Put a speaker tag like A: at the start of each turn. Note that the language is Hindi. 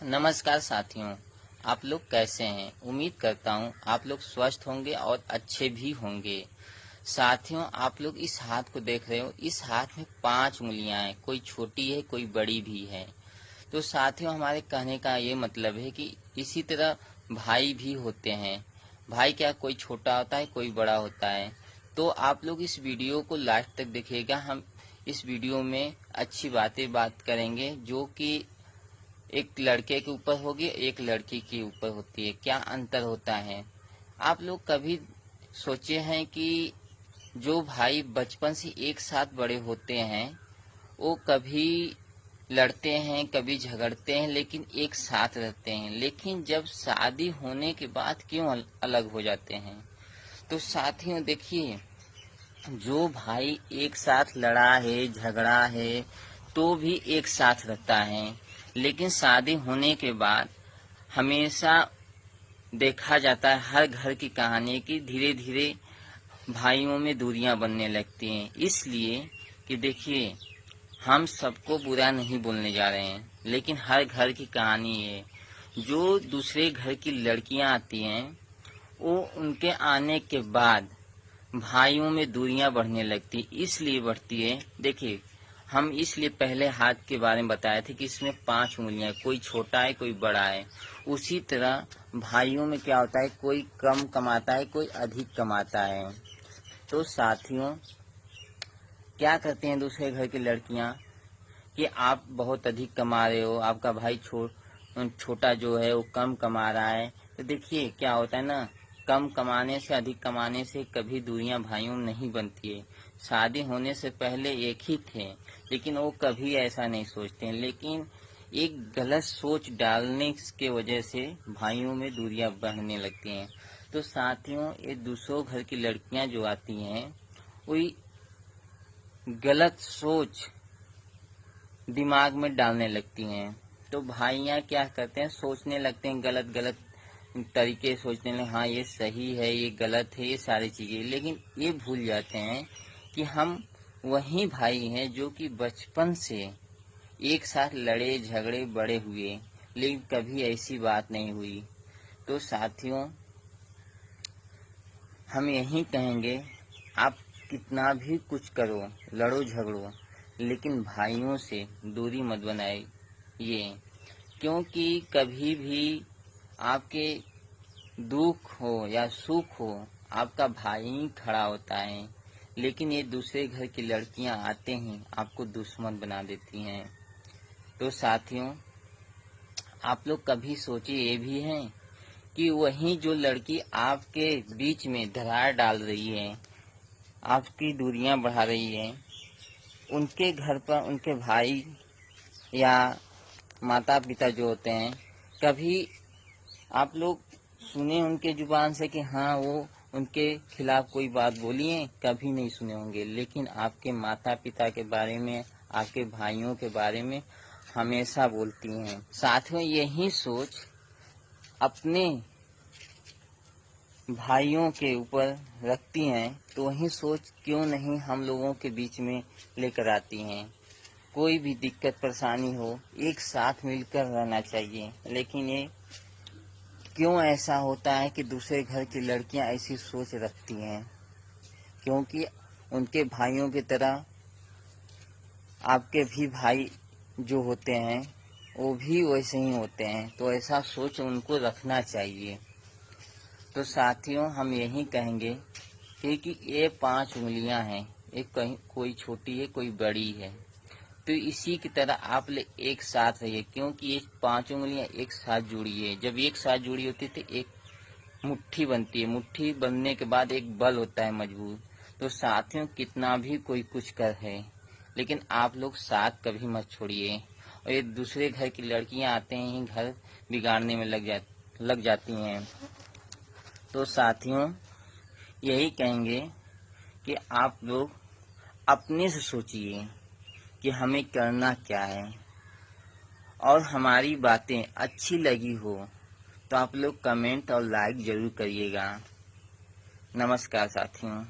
A: नमस्कार साथियों, आप लोग कैसे हैं। उम्मीद करता हूं आप लोग स्वस्थ होंगे और अच्छे भी होंगे। साथियों, आप लोग इस हाथ को देख रहे हो। इस हाथ में 5 उंगलियां हैं, कोई छोटी है कोई बड़ी भी है। तो साथियों, हमारे कहने का ये मतलब है कि इसी तरह भाई भी होते हैं। भाई क्या, कोई छोटा होता है कोई बड़ा होता है। तो आप लोग इस वीडियो को लास्ट तक देखिएगा। हम इस वीडियो में अच्छी बात करेंगे, जो कि एक लड़के के ऊपर होगी, एक लड़की के ऊपर होती है। क्या अंतर होता है। आप लोग कभी सोचे हैं कि जो भाई बचपन से एक साथ बड़े होते हैं वो कभी लड़ते हैं कभी झगड़ते हैं, लेकिन एक साथ रहते हैं। लेकिन जब शादी होने के बाद क्यों अलग हो जाते हैं। तो साथियों देखिए, जो भाई एक साथ लड़ा है झगड़ा है तो भी एक साथ रहता है, लेकिन शादी होने के बाद हमेशा देखा जाता है हर घर की कहानी की धीरे धीरे भाइयों में दूरियां बनने लगती हैं। इसलिए कि देखिए, हम सबको बुरा नहीं बोलने जा रहे हैं, लेकिन हर घर की कहानी है। जो दूसरे घर की लड़कियां आती हैं वो उनके आने के बाद भाइयों में दूरियां बढ़ने लगती। इसलिए बढ़ती है, देखिए हम इसलिए पहले हाथ के बारे में बताए थे कि इसमें 5 उंगलियां, कोई छोटा है कोई बड़ा है। उसी तरह भाइयों में क्या होता है, कोई कम कमाता है कोई अधिक कमाता है। तो साथियों, क्या करते हैं दूसरे घर की लड़कियां कि आप बहुत अधिक कमा रहे हो, आपका भाई छोटा जो है वो कम कमा रहा है। तो देखिए क्या होता है ना, कम कमाने से अधिक कमाने से कभी दूरियां भाइयों में नहीं बनती है। शादी होने से पहले एक ही थे, लेकिन वो कभी ऐसा नहीं सोचते हैं। लेकिन एक गलत सोच डालने के वजह से भाइयों में दूरियां बढ़ने लगती हैं। तो साथियों, ये दूसरों घर की लड़कियां जो आती हैं वही गलत सोच दिमाग में डालने लगती हैं। तो भाइयाँ क्या करते हैं, सोचने लगते हैं गलत गलत तरीके सोचने लगे, हाँ ये सही है ये गलत है, ये सारी चीजें। लेकिन ये भूल जाते हैं कि हम वही भाई हैं जो कि बचपन से एक साथ लड़े झगड़े बड़े हुए, लेकिन कभी ऐसी बात नहीं हुई। तो साथियों, हम यही कहेंगे, आप कितना भी कुछ करो, लड़ो झगड़ो, लेकिन भाइयों से दूरी मत बनाइए। क्योंकि कभी भी आपके दुख हो या सुख हो, आपका भाई ही खड़ा होता है। लेकिन ये दूसरे घर की लड़कियां आते ही आपको दुश्मन बना देती हैं। तो साथियों, आप लोग कभी सोचे ये भी हैं कि वही जो लड़की आपके बीच में दरार डाल रही है, आपकी दूरियां बढ़ा रही है, उनके घर पर उनके भाई या माता पिता जो होते हैं, कभी आप लोग सुने उनके जुबान से कि हाँ वो उनके खिलाफ कोई बात बोली है, कभी नहीं सुने होंगे। लेकिन आपके माता पिता के बारे में, आपके भाइयों के बारे में हमेशा बोलती हैं। साथियों, यही सोच अपने भाइयों के ऊपर रखती हैं, तो वही सोच क्यों नहीं हम लोगों के बीच में लेकर आती हैं। कोई भी दिक्कत परेशानी हो, एक साथ मिलकर रहना चाहिए। लेकिन ये क्यों ऐसा होता है कि दूसरे घर की लड़कियां ऐसी सोच रखती हैं, क्योंकि उनके भाइयों की तरह आपके भी भाई जो होते हैं वो भी वैसे ही होते हैं। तो ऐसा सोच उनको रखना चाहिए। तो साथियों, हम यही कहेंगे कि ये 5 उंगलियां हैं, एक कहीं कोई छोटी है कोई बड़ी है। तो इसी की तरह आप एक साथ रहिए, क्योंकि ये 5 उंगलियां एक साथ जुड़ी है। जब एक साथ जुड़ी होती है तो एक मुट्ठी बनती है, मुट्ठी बनने के बाद एक बल होता है मजबूत। तो साथियों, कितना भी कोई कुछ कर है, लेकिन आप लोग साथ कभी मत छोड़िए। और ये दूसरे घर की लड़कियां आते हैं घर बिगाड़ने में लग जाती हैं। तो साथियों, यही कहेंगे कि आप लोग अपने से सोचिए कि हमें करना क्या है, और हमारी बातें अच्छी लगी हो तो आप लोग कमेंट और लाइक जरूर करिएगा। नमस्कार साथियों।